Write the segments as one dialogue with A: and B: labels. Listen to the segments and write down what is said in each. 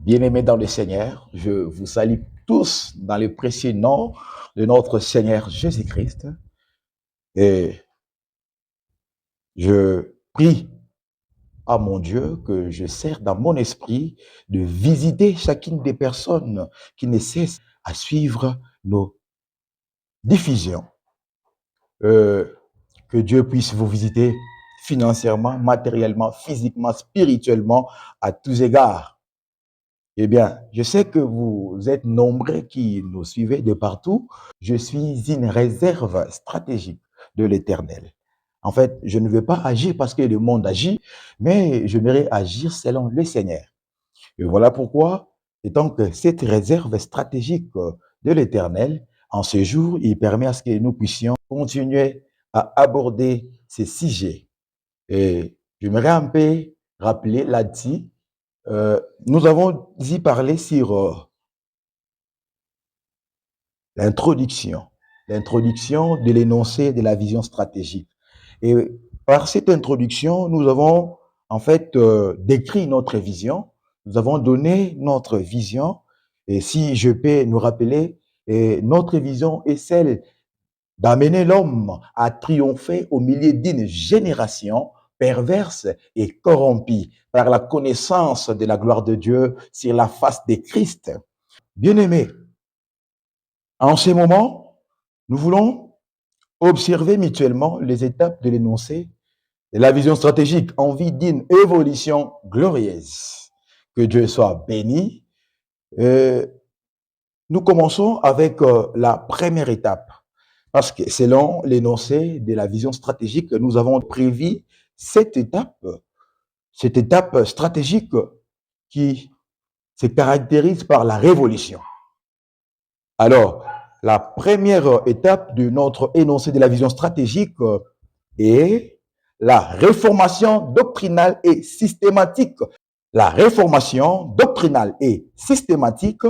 A: Bien-aimés dans le Seigneur, je vous salue tous dans le précieux nom de notre Seigneur Jésus-Christ. Et je prie à mon Dieu que je sers dans mon esprit de visiter chacune des personnes qui ne cessent à suivre nos diffusions. Que Dieu puisse vous visiter financièrement, matériellement, physiquement, spirituellement, à tous égards. Eh bien, je sais que vous êtes nombreux qui nous suivez de partout. Je suis une réserve stratégique de l'Éternel. En fait, je ne veux pas agir parce que le monde agit, mais j'aimerais agir selon le Seigneur. Et voilà pourquoi, étant que cette réserve stratégique de l'Éternel, en ce jour, il permet à ce que nous puissions continuer à aborder ces sujets. Et j'aimerais un peu rappeler là-dessus. Nous avons y parlé sur l'introduction de l'énoncé de la vision stratégique. Et par cette introduction, nous avons en fait décrit notre vision, nous avons donné notre vision, et si je peux nous rappeler, notre vision est celle d'amener l'homme à triompher au milieu d'une génération perverse et corrompue par la connaissance de la gloire de Dieu sur la face de Christ. Bien-aimés, en ce moment, nous voulons observer mutuellement les étapes de l'énoncé de la vision stratégique en vue d'une évolution glorieuse. Que Dieu soit béni. Nous commençons avec la première étape. Parce que selon l'énoncé de la vision stratégique, nous avons prévu cette étape stratégique qui se caractérise par la révolution. Alors, la première étape de notre énoncé de la vision stratégique est la réformation doctrinale et systématique. La réformation doctrinale et systématique,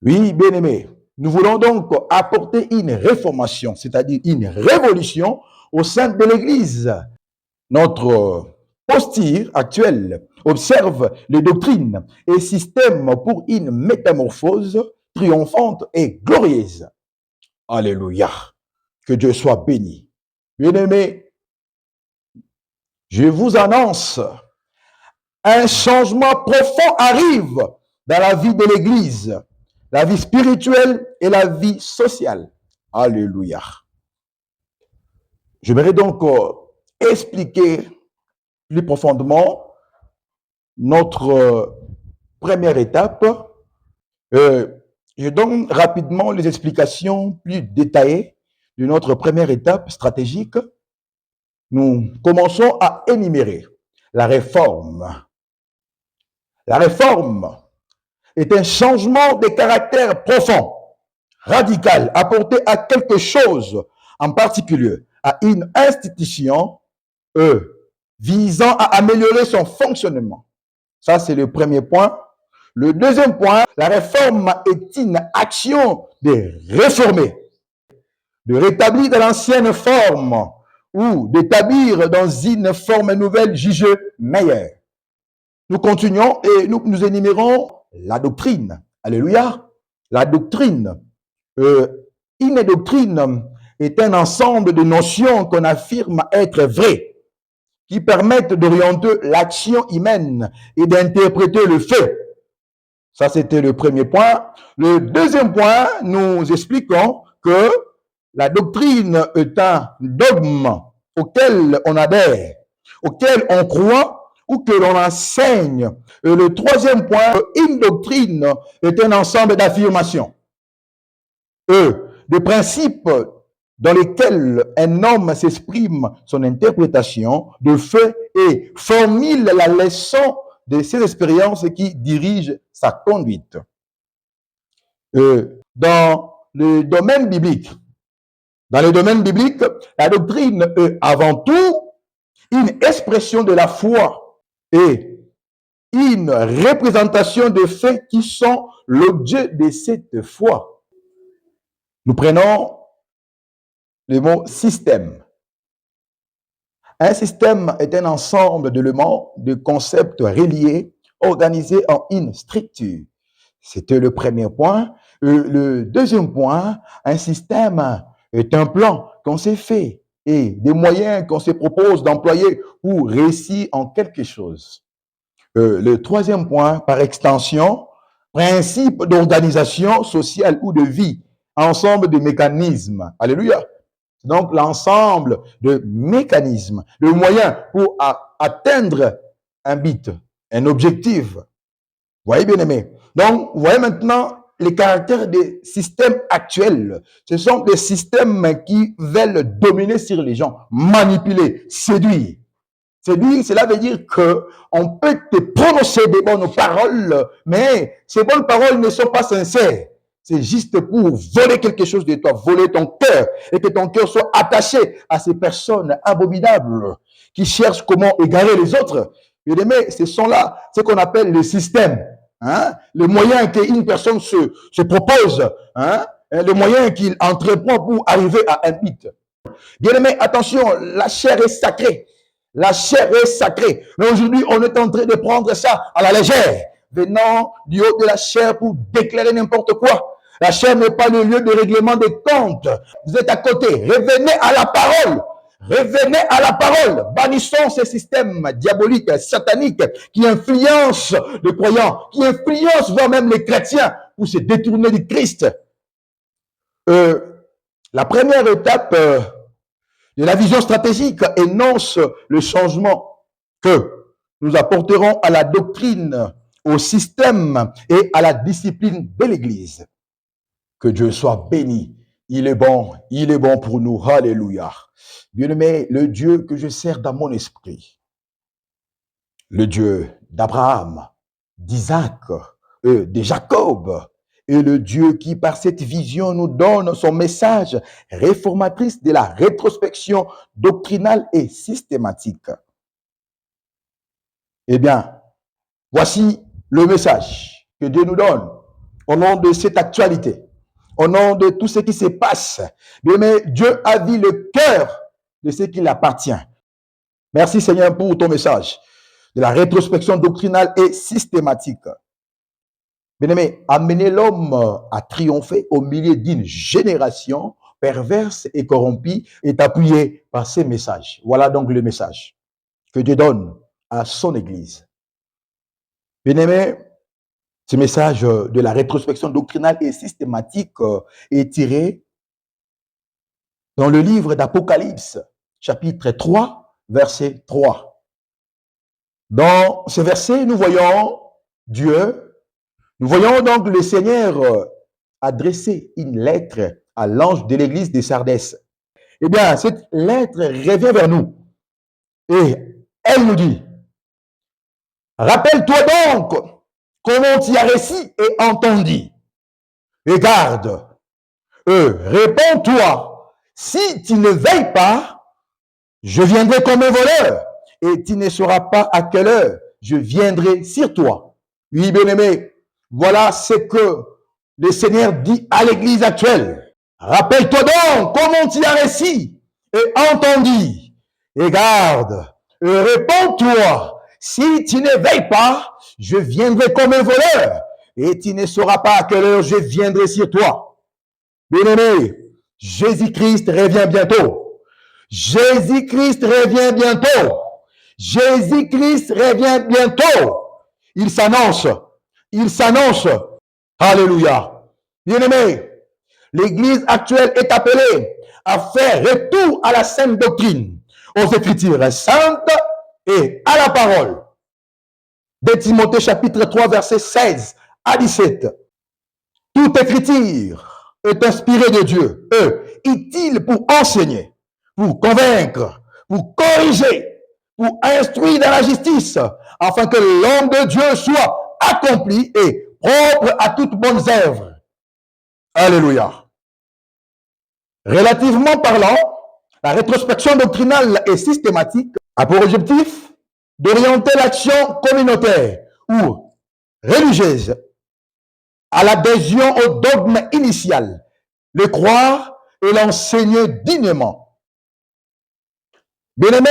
A: oui, bien aimé. Nous voulons donc apporter une réformation, c'est-à-dire une révolution au sein de l'Église. Notre posture actuelle observe les doctrines et systèmes pour une métamorphose triomphante et glorieuse. Alléluia. Que Dieu soit béni. Bien-aimés, je vous annonce, un changement profond arrive dans la vie de l'Église, la vie spirituelle et la vie sociale. Alléluia. J'aimerais donc expliquer plus profondément notre première étape. Je donne rapidement les explications plus détaillées de notre première étape stratégique. Nous commençons à énumérer la réforme. La réforme est un changement de caractère profond, radical, apporté à quelque chose en particulier, à une institution visant à améliorer son fonctionnement. Ça, c'est le premier point. Le deuxième point, la réforme est une action de réformer, de rétablir dans l'ancienne forme ou d'établir dans une forme nouvelle jugée meilleure. Nous continuons et nous énumérons la doctrine. Alléluia. La doctrine. Une doctrine est un ensemble de notions qu'on affirme être vraies, qui permettent d'orienter l'action humaine et d'interpréter le fait. Ça, c'était le premier point. Le deuxième point, nous expliquons que la doctrine est un dogme auquel on adhère, auquel on croit ou que l'on enseigne. Et le troisième point, une doctrine est un ensemble d'affirmations, de principes dans lesquels un homme s'exprime son interprétation de faits et formule la leçon de ses expériences qui dirigent sa conduite. Dans le domaine biblique, la doctrine est avant tout une expression de la foi et une représentation de faits qui sont l'objet de cette foi. Nous prenons le mot système. Un système est un ensemble d'éléments, de concepts reliés, organisés en une structure C'était le premier point. Le deuxième point, un système est un plan qu'on s'est fait et des moyens qu'on se propose d'employer pour réussir en quelque chose. Le troisième point, par extension, principe d'organisation sociale ou de vie, ensemble de mécanismes. Alléluia. Donc, l'ensemble de mécanismes, de moyens pour atteindre un but, un objectif. Vous voyez, bien aimé. Donc, vous voyez maintenant les caractères des systèmes actuels. Ce sont des systèmes qui veulent dominer sur les gens, manipuler, séduire. Séduire, cela veut dire que on peut te prononcer des bonnes paroles, mais ces bonnes paroles ne sont pas sincères. C'est juste pour voler quelque chose de toi, voler ton cœur, et que ton cœur soit attaché à ces personnes abominables qui cherchent comment égarer les autres. Bien aimé, ce sont là ce qu'on appelle le système. Hein? Le moyen qu'une personne se propose, hein? Le moyen qu'il entreprend pour arriver à un but. Bien aimé, attention, la chair est sacrée. La chair est sacrée. Mais aujourd'hui, on est en train de prendre ça à la légère, venant du haut de la chair pour déclarer n'importe quoi. La chair n'est pas le lieu de règlement des comptes. Vous êtes à côté. Revenez à la parole. Revenez à la parole. Bannissons ces systèmes diaboliques, sataniques, qui influencent les croyants, qui influencent voire même les chrétiens pour se détourner du Christ. La première étape de la vision stratégique énonce le changement que nous apporterons à la doctrine, au système et à la discipline de l'Église. Que Dieu soit béni. Il est bon pour nous. Alléluia. Bien-aimé, le Dieu que je sers dans mon esprit, le Dieu d'Abraham, d'Isaac, de Jacob, et le Dieu qui, par cette vision, nous donne son message réformatrice de la rétrospection doctrinale et systématique. Eh bien, voici le message que Dieu nous donne au nom de cette actualité, au nom de tout ce qui se passe. Mais Dieu a vu le cœur de ce qui lui appartient. Merci Seigneur pour ton message de la rétrospection doctrinale et systématique. Bien-aimé, amener l'homme à triompher au milieu d'une génération perverse et corrompue est appuyé par ces messages. Voilà donc le message que Dieu donne à son Église. Bien-aimé, ce message de la rétrospection doctrinale et systématique est tiré dans le livre d'Apocalypse, chapitre 3, verset 3. Dans ce verset, nous voyons Dieu. Nous voyons donc le Seigneur adresser une lettre à l'ange de l'église de Sardès. Eh bien, cette lettre revient vers nous et elle nous dit, rappelle-toi donc comment tu as réussi et entendu. Et garde, réponds-toi, si tu ne veilles pas, je viendrai comme un voleur et tu ne sauras pas à quelle heure je viendrai sur toi. Oui, bien-aimé, voilà ce que le Seigneur dit à l'église actuelle. Rappelle-toi donc comment tu as réussi et entendu. Et garde, et réponds-toi. Si tu ne veilles pas, je viendrai comme un voleur et tu ne sauras pas à quelle heure je viendrai sur toi. Bien-aimé, Jésus-Christ revient bientôt. Jésus-Christ revient bientôt. Jésus-Christ revient bientôt. Il s'annonce. Il s'annonce. Alléluia. Bien-aimé, l'Église actuelle est appelée à faire retour à la sainte doctrine, aux Écritures saintes et à la parole. De Timothée chapitre 3, verset 16 à 17. Toute Écriture est inspirée de Dieu, utile pour enseigner, pour convaincre, pour corriger, pour instruire dans la justice, afin que l'homme de Dieu soit accompli et propre à toutes bonnes œuvres. Alléluia. Relativement parlant, la rétrospection doctrinale et systématique a pour objectif d'orienter l'action communautaire ou religieuse à l'adhésion au dogme initial, le croire et l'enseigner dignement. Bien-aimé,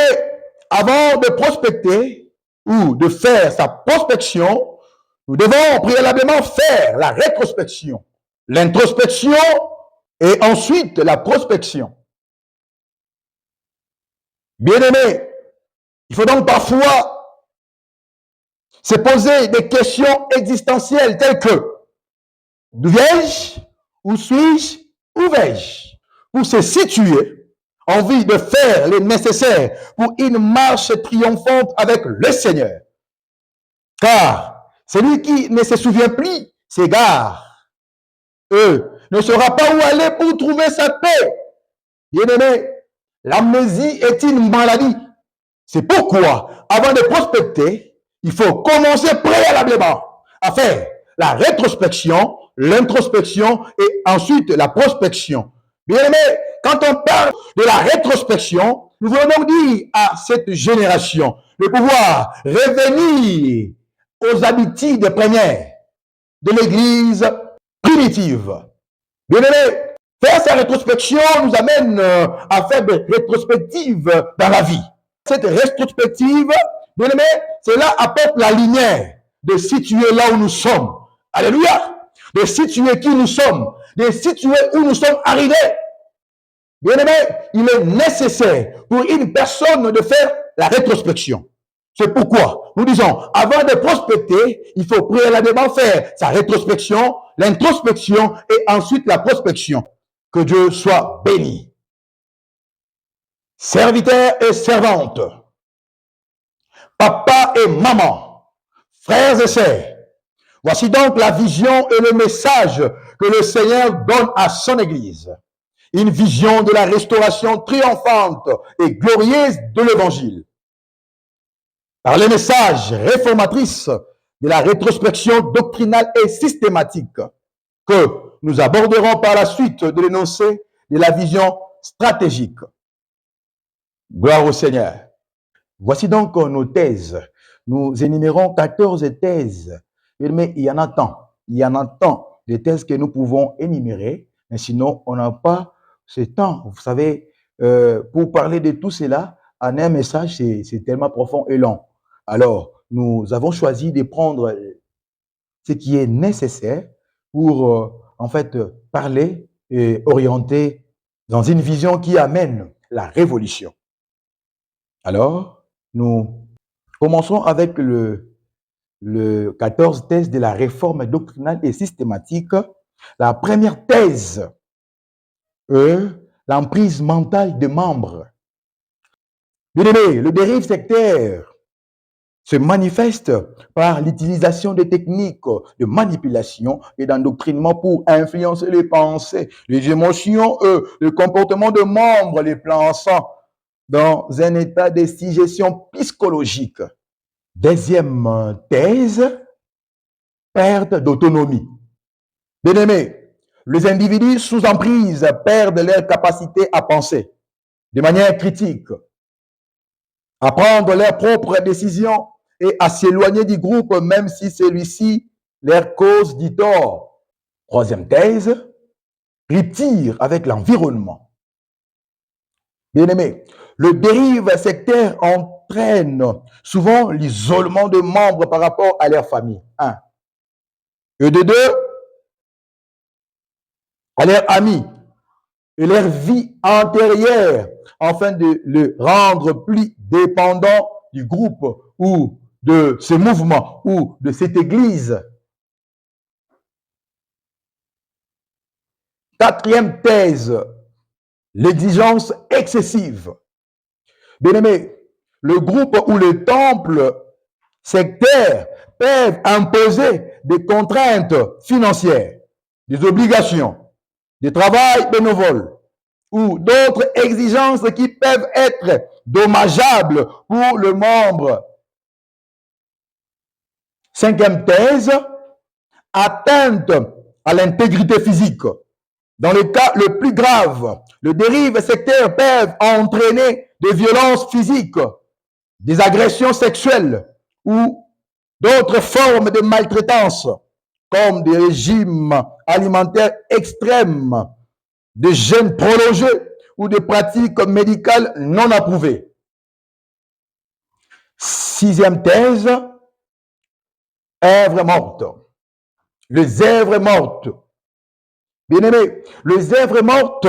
A: avant de prospecter ou de faire sa prospection, Nous devons préalablement faire la rétrospection, l'introspection et ensuite la prospection. Bien-aimés, il faut donc parfois se poser des questions existentielles telles que d'où viens-je, où suis-je, où vais-je, pour se situer en vue de faire le nécessaire pour une marche triomphante avec le Seigneur. Car celui qui ne se souvient plus s'égare. Ne saura pas où aller pour trouver sa paix. Bien-aimé, l'amnésie est une maladie. C'est pourquoi, avant de prospecter, il faut commencer préalablement à faire la rétrospection, l'introspection et ensuite la prospection. Bien-aimé, quand on parle de la rétrospection, nous voulons donc dire à cette génération de pouvoir revenir aux habitudes premières de l'Église primitive. Bien-aimé, faire sa rétrospection nous amène à faire des rétrospectives dans la vie. Cette rétrospective, bien-aimé, cela apporte la lumière de situer là où nous sommes. Alléluia! De situer qui nous sommes, de situer où nous sommes arrivés. Bien-aimé, il est nécessaire pour une personne de faire la rétrospection. C'est pourquoi nous disons, avant de prospecter, il faut préalablement faire sa rétrospection, l'introspection et ensuite la prospection. Que Dieu soit béni. Serviteurs et servantes, papa et maman, frères et sœurs, voici donc la vision et le message que le Seigneur donne à son Église. Une vision de la restauration triomphante et glorieuse de l'Évangile. Par les messages réformatrices de la rétrospection doctrinale et systématique que nous aborderons par la suite de l'énoncé de la vision stratégique. Gloire au Seigneur. Voici donc nos thèses. Nous énumérons 14 thèses. Mais il y en a tant. Il y en a tant de thèses que nous pouvons énumérer. Mais sinon, on n'a pas ce temps. Vous savez, pour parler de tout cela, en un message, c'est tellement profond et long. Alors, nous avons choisi de prendre ce qui est nécessaire pour, en fait, parler et orienter dans une vision qui amène la révolution. Alors, nous commençons avec le 14 thèse de la réforme doctrinale et systématique. La première thèse, l'emprise mentale des membres. Bien-aimé, le dérive sectaire se manifeste par l'utilisation des techniques de manipulation et d'endoctrinement pour influencer les pensées, les émotions, le comportement de membres, les plaçant dans un état de suggestion psychologique. Deuxième thèse, perte d'autonomie. Bien-aimés, les individus sous emprise perdent leur capacité à penser de manière critique, à prendre leurs propres décisions et à s'éloigner du groupe même si celui-ci leur cause du tort. Troisième thèse, rupture avec l'environnement. Bien-aimés, le dérive sectaire entraîne souvent l'isolement de membres par rapport à leur famille. Un. Et de deux, à leurs amis et leur vie antérieure, afin de le rendre plus dépendant du groupe ou de ce mouvement ou de cette église. Quatrième thèse, l'exigence excessive. Bien-aimé, le groupe ou le temple sectaire peuvent imposer des contraintes financières, des obligations, des travail bénévole ou d'autres exigences qui peuvent être dommageables pour le membre. Cinquième thèse, atteinte à l'intégrité physique. Dans le cas le plus grave, le dérive sectaire peuvent entraîner des violences physiques, des agressions sexuelles ou d'autres formes de maltraitance, comme des régimes alimentaires extrêmes, des jeûnes prolongés ou des pratiques médicales non approuvées. Sixième thèse, œuvres mortes. Les œuvres mortes. Bien-aimés, les œuvres mortes,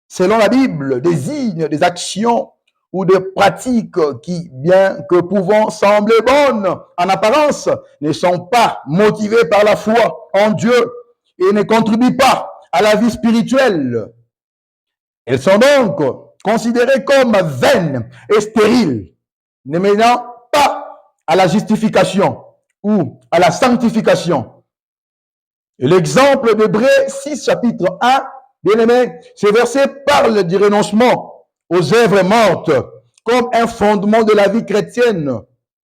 A: selon la Bible, désignent des actions ou des pratiques qui, bien que pouvant sembler bonnes en apparence, ne sont pas motivées par la foi en Dieu et ne contribuent pas à la vie spirituelle. Elles sont donc considérées comme vaines et stériles, ne menant pas à la justification ou à la sanctification. Et l'exemple d'Hébreux 6, chapitre 1, bien aimé, ce verset parle du renoncement aux œuvres mortes comme un fondement de la vie chrétienne,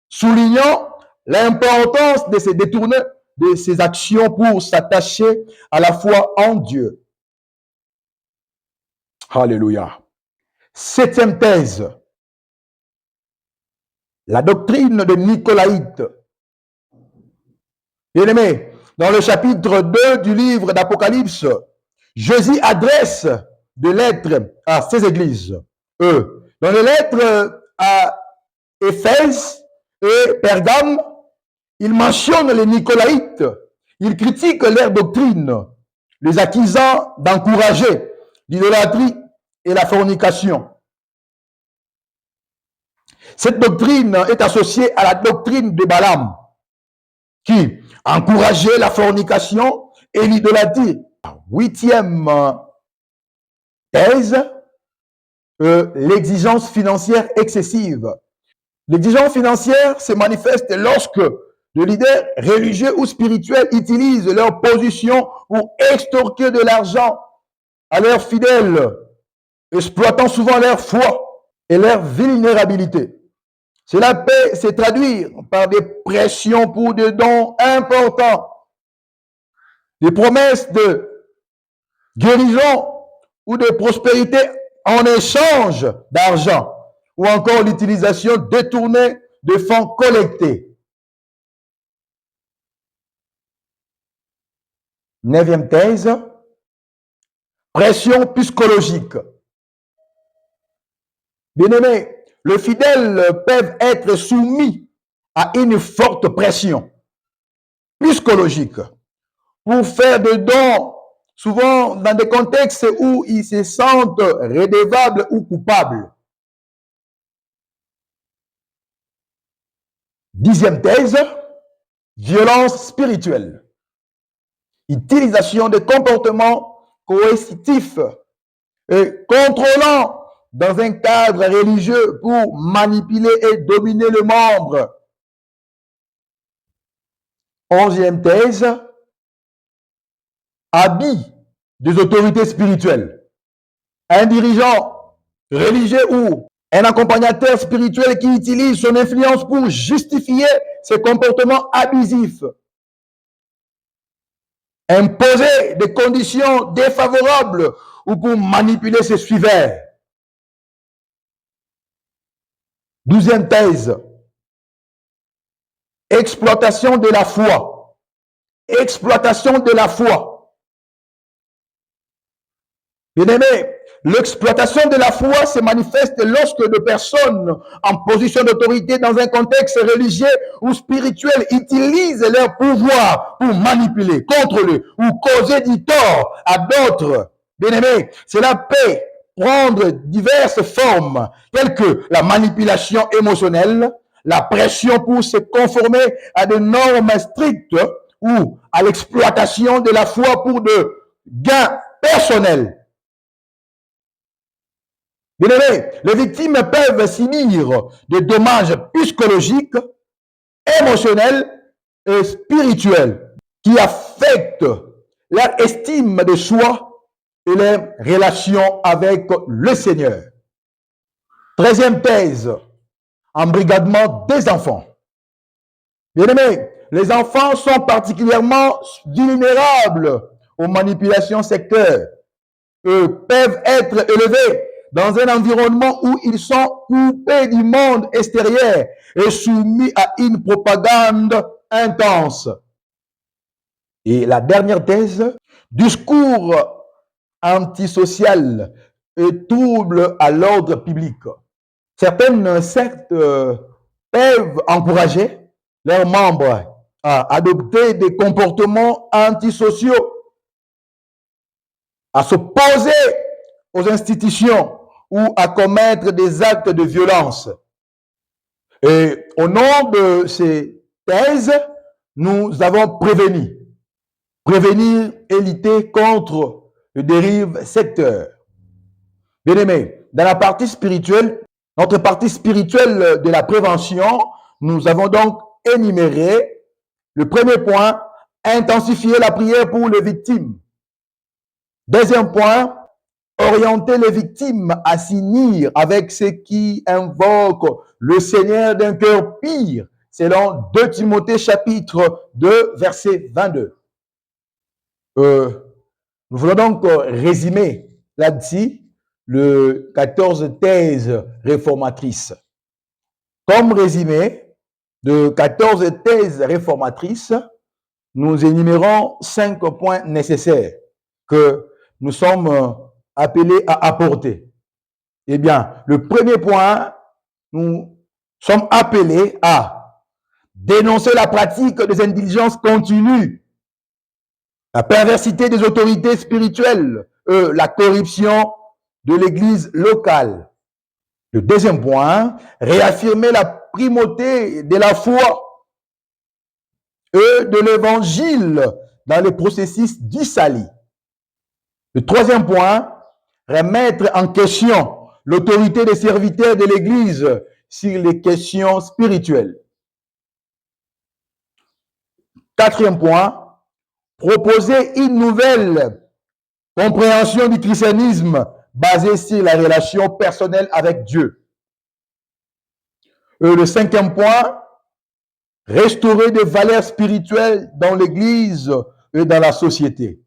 A: soulignant l'importance de se détourner de ces actions pour s'attacher à la foi en Dieu. Alléluia. Septième thèse, la doctrine de Nicolaïte. Bien aimé, dans le chapitre 2 du livre d'Apocalypse, Jésus adresse des lettres à ces églises. Dans les lettres à Éphèse et Pergame, il mentionne les Nicolaïtes. Il critique leur doctrine, les accusant d'encourager l'idolâtrie et la fornication. Cette doctrine est associée à la doctrine de Balaam, qui encourageait la fornication et l'idolâtrie. Huitième thèse, l'exigence financière excessive. L'exigence financière se manifeste lorsque les leaders religieux ou spirituels utilisent leur position pour extorquer de l'argent à leurs fidèles, exploitant souvent leur foi et leur vulnérabilité. Cela peut se traduire par des pressions pour des dons importants, des promesses de guérison ou de prospérité en échange d'argent, ou encore l'utilisation détournée de fonds collectés. Neuvième thèse, pression psychologique. Bien-aimés, les fidèles peuvent être soumis à une forte pression psychologique pour faire des dons, souvent dans des contextes où ils se sentent redevables ou coupables. Dixième thèse, violence spirituelle. Utilisation de comportements coercitifs et contrôlants dans un cadre religieux pour manipuler et dominer le membre. Onzième thèse, habit des autorités spirituelles. Un dirigeant religieux ou un accompagnateur spirituel qui utilise son influence pour justifier ses comportements abusifs. Imposer des conditions défavorables ou pour manipuler ses suiveurs. Douzième thèse, exploitation de la foi. Exploitation de la foi. Bien-aimés, l'exploitation de la foi se manifeste lorsque des personnes en position d'autorité dans un contexte religieux ou spirituel utilisent leur pouvoir pour manipuler, contrôler ou causer du tort à d'autres. Bien-aimés, cela peut prendre diverses formes, telles que la manipulation émotionnelle, la pression pour se conformer à des normes strictes ou à l'exploitation de la foi pour de gains personnels. Bien-aimés, les victimes peuvent subir des dommages psychologiques, émotionnels et spirituels qui affectent leur estime de soi et leurs relations avec le Seigneur. 13e thèse, embrigadement des enfants. Bien-aimés, les enfants sont particulièrement vulnérables aux manipulations sectaires. Eux peuvent être élevés dans un environnement où ils sont coupés du monde extérieur et soumis à une propagande intense. Et la dernière thèse, discours antisocial et trouble à l'ordre public. Certaines sectes peuvent encourager leurs membres à adopter des comportements antisociaux, à s'opposer aux institutions ou à commettre des actes de violence. Et au nom de ces thèses, nous avons prévenir et lutter contre les dérives sectaires. Bien aimé, dans la partie spirituelle, notre partie spirituelle de la prévention, nous avons donc énuméré le premier point, intensifier la prière pour les victimes. Deuxième point, orienter les victimes à s'unir avec ceux qui invoquent le Seigneur d'un cœur pur, selon 2 Timothée chapitre 2, verset 22. Nous voulons donc résumer là-dessus le 14 thèses réformatrices. Comme résumé de 14 thèses réformatrices, nous énumérons 5 points nécessaires que nous sommes appelés à apporter. Eh bien, le premier point, nous sommes appelés à dénoncer la pratique des indulgences continues, la perversité des autorités spirituelles, la corruption de l'Église locale. Le deuxième point, réaffirmer la primauté de la foi et de l'Évangile dans le processus du salut. Le troisième point, remettre en question l'autorité des serviteurs de l'Église sur les questions spirituelles. Quatrième point, proposer une nouvelle compréhension du christianisme basée sur la relation personnelle avec Dieu. Le cinquième point, restaurer des valeurs spirituelles dans l'Église et dans la société.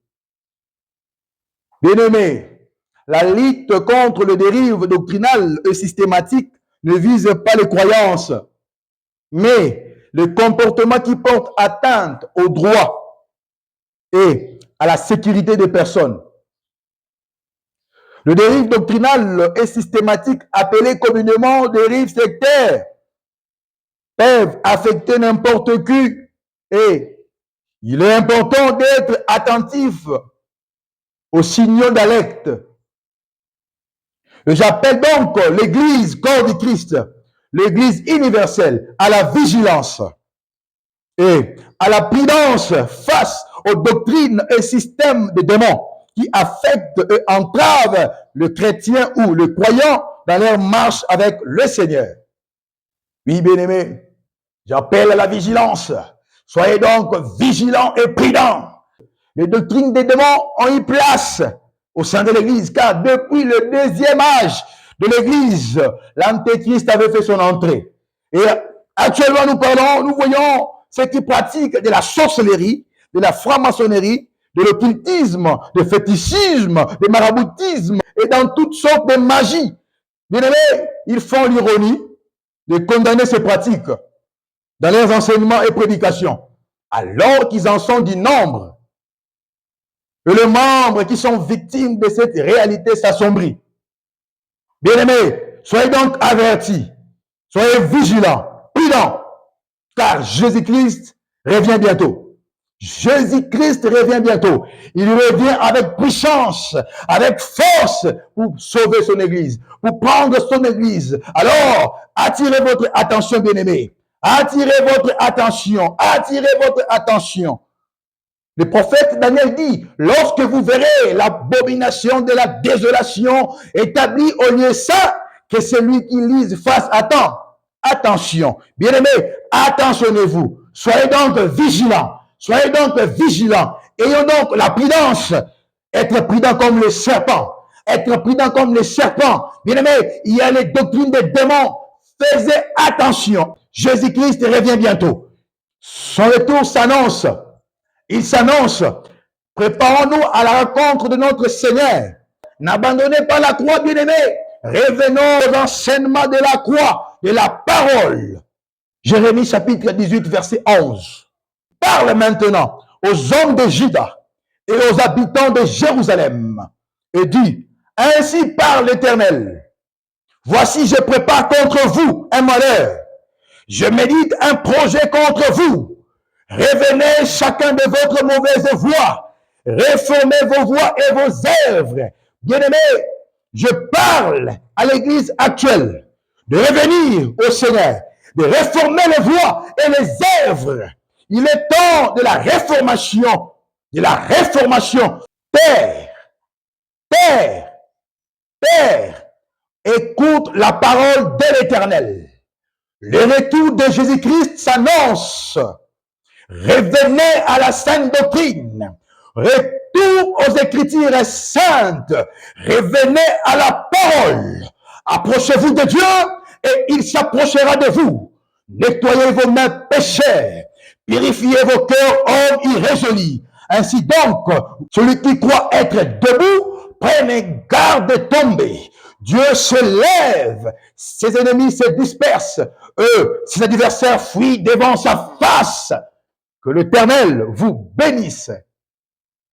A: Bien-aimés, la lutte contre les dérives doctrinales et systématiques ne vise pas les croyances, mais les comportements qui portent atteinte aux droits et à la sécurité des personnes. Les dérives doctrinales et systématiques, appelées communément dérives sectaires, peuvent affecter n'importe qui et il est important d'être attentif aux signaux d'alerte. J'appelle donc l'Église, corps du Christ, l'Église universelle, à la vigilance et à la prudence face aux doctrines et systèmes de démons qui affectent et entravent le chrétien ou le croyant dans leur marche avec le Seigneur. Oui, bien-aimés, j'appelle à la vigilance. Soyez donc vigilants et prudents. Les doctrines des démons ont eu place au sein de l'Église, car depuis le deuxième âge de l'Église, l'Antéchrist avait fait son entrée. Et actuellement, nous voyons ceux qui pratiquent de la sorcellerie, de la franc-maçonnerie, de l'occultisme, du fétichisme, du maraboutisme et dans toutes sortes de magies. Bien-aimés, ils font l'ironie de condamner ces pratiques dans leurs enseignements et prédications, alors qu'ils en sont du nombre. Et les membres qui sont victimes de cette réalité s'assombrissent. Bien-aimés, soyez donc avertis, soyez vigilants, prudents, car Jésus-Christ revient bientôt. Jésus-Christ revient bientôt. Il revient avec puissance, avec force pour sauver son Église, pour prendre son Église. Alors, attirez votre attention, bien-aimés. Attirez votre attention. Attirez votre attention. Le prophète Daniel dit, lorsque vous verrez l'abomination de la désolation établie au lieu saint, que celui qui lise fasse attention. Bien-aimés, attentionnez-vous. Soyez donc vigilants. Soyez donc vigilants. Ayons donc la prudence. Être prudent comme le serpent. Être prudent comme le serpent. Bien-aimés, il y a les doctrines des démons. Faites attention. Jésus-Christ revient bientôt. Son retour s'annonce. Il s'annonce. Préparons-nous à la rencontre de notre Seigneur. N'abandonnez pas la croix, bien-aimés. Revenons aux enseignements de la croix, de la parole. Jérémie chapitre 18, verset 11. Parle maintenant aux hommes de Juda et aux habitants de Jérusalem et dit, ainsi parle l'Éternel. Voici, je prépare contre vous un malheur. Je médite un projet contre vous. Revenez chacun de votre mauvaise voie. Réformez vos voies et vos œuvres. Bien-aimés, je parle à l'église actuelle de revenir au Seigneur, de réformer les voies et les œuvres. Il est temps de la réformation, de la réformation. Père, Père, Père, écoute la parole de l'Éternel. Le retour de Jésus-Christ s'annonce. Revenez à la sainte doctrine. Retour aux Écritures saintes. Revenez à la parole. Approchez-vous de Dieu et il s'approchera de vous. Nettoyez vos mains pécheurs. Purifiez vos cœurs, hommes irrésolus. Ainsi donc, celui qui croit être debout, prenez garde de tomber. Dieu se lève, ses ennemis se dispersent, ses adversaires fuient devant sa face. Que l'Éternel vous bénisse